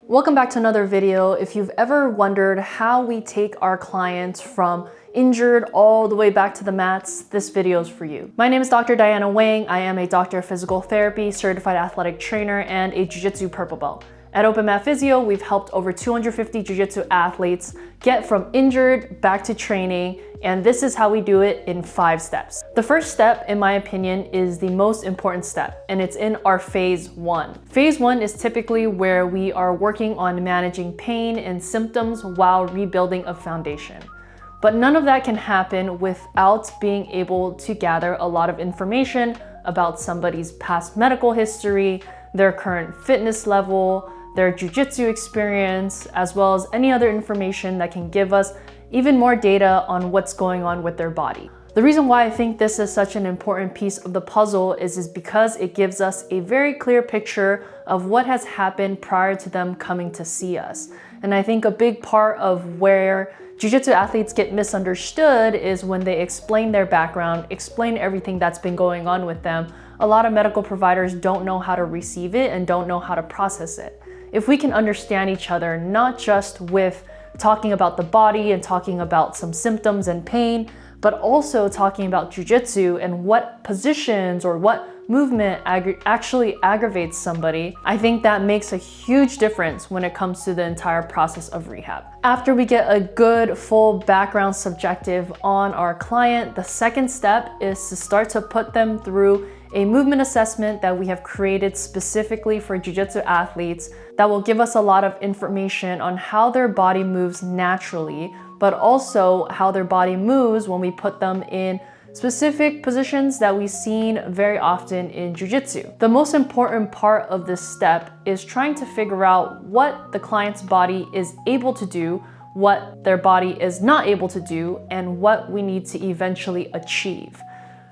Welcome back to another video. If you've ever wondered how we take our clients from injured all the way back to the mats, this video is for you. My name is Dr. Diana Wang. I am a doctor of physical therapy, certified athletic trainer, and a Jiu-Jitsu purple belt. At openmatphysio, we've helped over 250 Jiu-Jitsu athletes get from injured back to training, and this is how we do it in 5 steps. The first step, in my opinion, is the most important step, and it's in our phase 1. Phase 1 is typically where we are working on managing pain and symptoms while rebuilding a foundation. But none of that can happen without being able to gather a lot of information about somebody's past medical history, their current fitness level, their jiu-jitsu experience, as well as any other information that can give us even more data on what's going on with their body. The reason why I think this is such an important piece of the puzzle is because it gives us a very clear picture of what has happened prior to them coming to see us. And I think a big part of where jiu-jitsu athletes get misunderstood is when they explain their background, explain everything that's been going on with them. A lot of medical providers don't know how to receive it and don't know how to process it. If we can understand each other, not just with talking about the body and talking about some symptoms and pain, but also talking about jiu-jitsu and what positions or what movement actually aggravates somebody, I think that makes a huge difference when it comes to the entire process of rehab. After we get a good full background subjective on our client, the second step is to start to put them through a movement assessment that we have created specifically for jiu-jitsu athletes that will give us a lot of information on how their body moves naturally, but also how their body moves when we put them in specific positions that we've seen very often in jiu-jitsu. The most important part of this step is trying to figure out what the client's body is able to do, what their body is not able to do, and what we need to eventually achieve.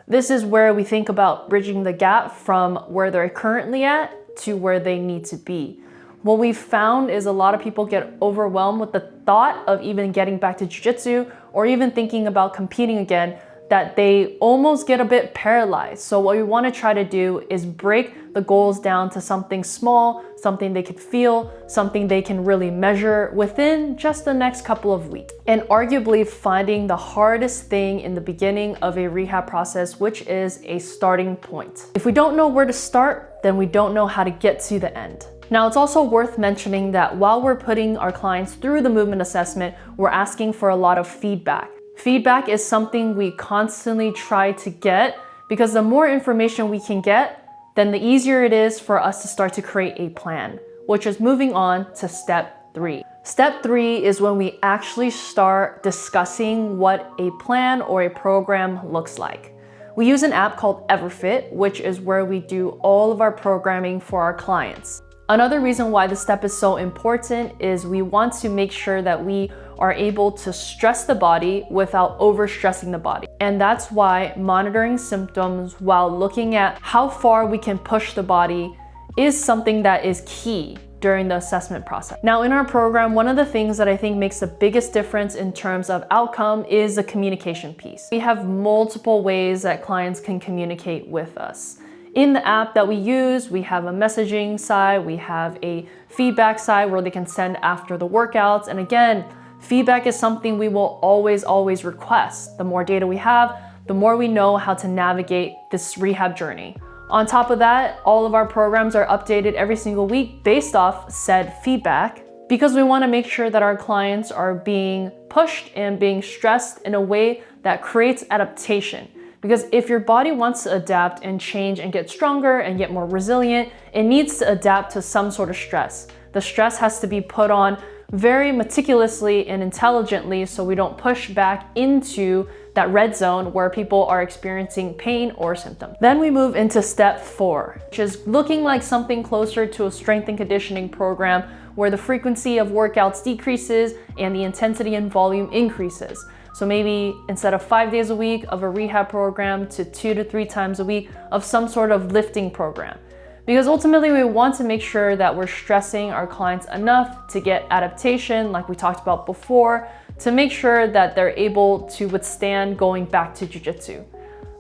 This is where we think about bridging the gap from where they're currently at to where they need to be. What we've found is a lot of people get overwhelmed with the thought of even getting back to jiu-jitsu or even thinking about competing again, that they almost get a bit paralyzed. So what we want to try to do is break the goals down to something small, something they can feel, something they can really measure within just the next couple of weeks. And arguably finding the hardest thing in the beginning of a rehab process, which is a starting point. If we don't know where to start, then we don't know how to get to the end. Now, it's also worth mentioning that while we're putting our clients through the movement assessment, we're asking for a lot of feedback. Feedback is something we constantly try to get because the more information we can get, then the easier it is for us to start to create a plan, which is moving on to step 3. Step 3 is when we actually start discussing what a plan or a program looks like. We use an app called EverFit, which is where we do all of our programming for our clients. Another reason why this step is so important is we want to make sure that we are able to stress the body without overstressing the body. And that's why monitoring symptoms while looking at how far we can push the body is something that is key during the assessment process. Now, in our program, one of the things that I think makes the biggest difference in terms of outcome is the communication piece. We have multiple ways that clients can communicate with us. In the app that we use, we have a messaging side, we have a feedback side where they can send after the workouts. And again, feedback is something we will always request. The more data we have, the more we know how to navigate this rehab journey. On top of that, all of our programs are updated every single week based off said feedback because we want to make sure that our clients are being pushed and being stressed in a way that creates adaptation. Because if your body wants to adapt and change and get stronger and get more resilient, it needs to adapt to some sort of stress. The stress has to be put on very meticulously and intelligently so we don't push back into that red zone where people are experiencing pain or symptoms. Then we move into step 4, which is looking like something closer to a strength and conditioning program where the frequency of workouts decreases and the intensity and volume increases. So maybe instead of 5 days a week of a rehab program to 2 to 3 times a week of some sort of lifting program. Because ultimately we want to make sure that we're stressing our clients enough to get adaptation, like we talked about before, to make sure that they're able to withstand going back to jiu-jitsu.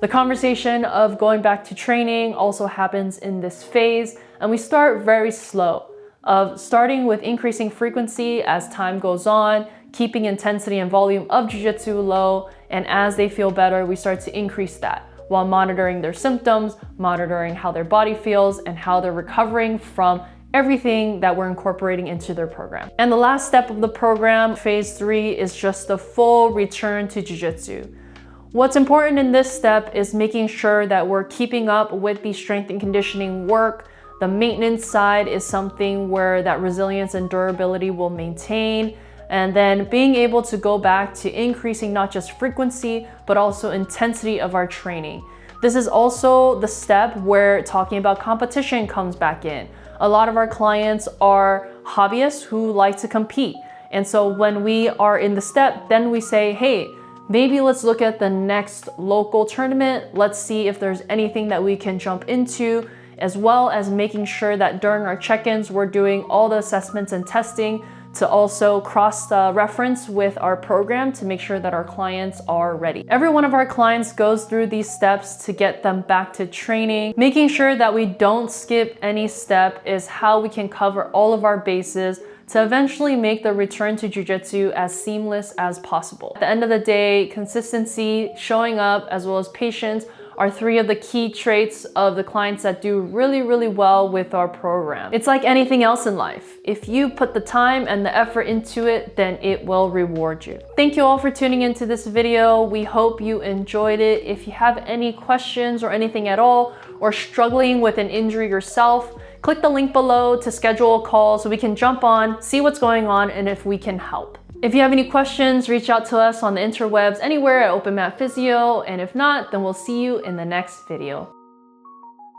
The conversation of going back to training also happens in this phase, and we start very slow. of starting with increasing frequency as time goes on, keeping intensity and volume of jiu-jitsu low, and as they feel better, we start to increase that while monitoring their symptoms, monitoring how their body feels, and how they're recovering from everything that we're incorporating into their program. And the last step of the program, phase 3, is just the full return to jiu-jitsu. What's important in this step is making sure that we're keeping up with the strength and conditioning work. The maintenance side is something where that resilience and durability will maintain. And then being able to go back to increasing not just frequency, but also intensity of our training. This is also the step where talking about competition comes back in. A lot of our clients are hobbyists who like to compete. And so when we are in the step, then we say, hey, maybe let's look at the next local tournament. Let's see if there's anything that we can jump into, as well as making sure that during our check-ins, we're doing all the assessments and testing to also cross-reference with our program to make sure that our clients are ready. Every one of our clients goes through these steps to get them back to training. Making sure that we don't skip any step is how we can cover all of our bases to eventually make the return to jiu-jitsu as seamless as possible. At the end of the day, consistency, showing up, as well as patience are 3 of the key traits of the clients that do really, really well with our program. It's like anything else in life. If you put the time and the effort into it, then it will reward you. Thank you all for tuning into this video. We hope you enjoyed it. If you have any questions or anything at all, or struggling with an injury yourself, click the link below to schedule a call so we can jump on, see what's going on, and if we can help. If you have any questions, reach out to us on the interwebs anywhere at openmatphysio, and if not, then we'll see you in the next video.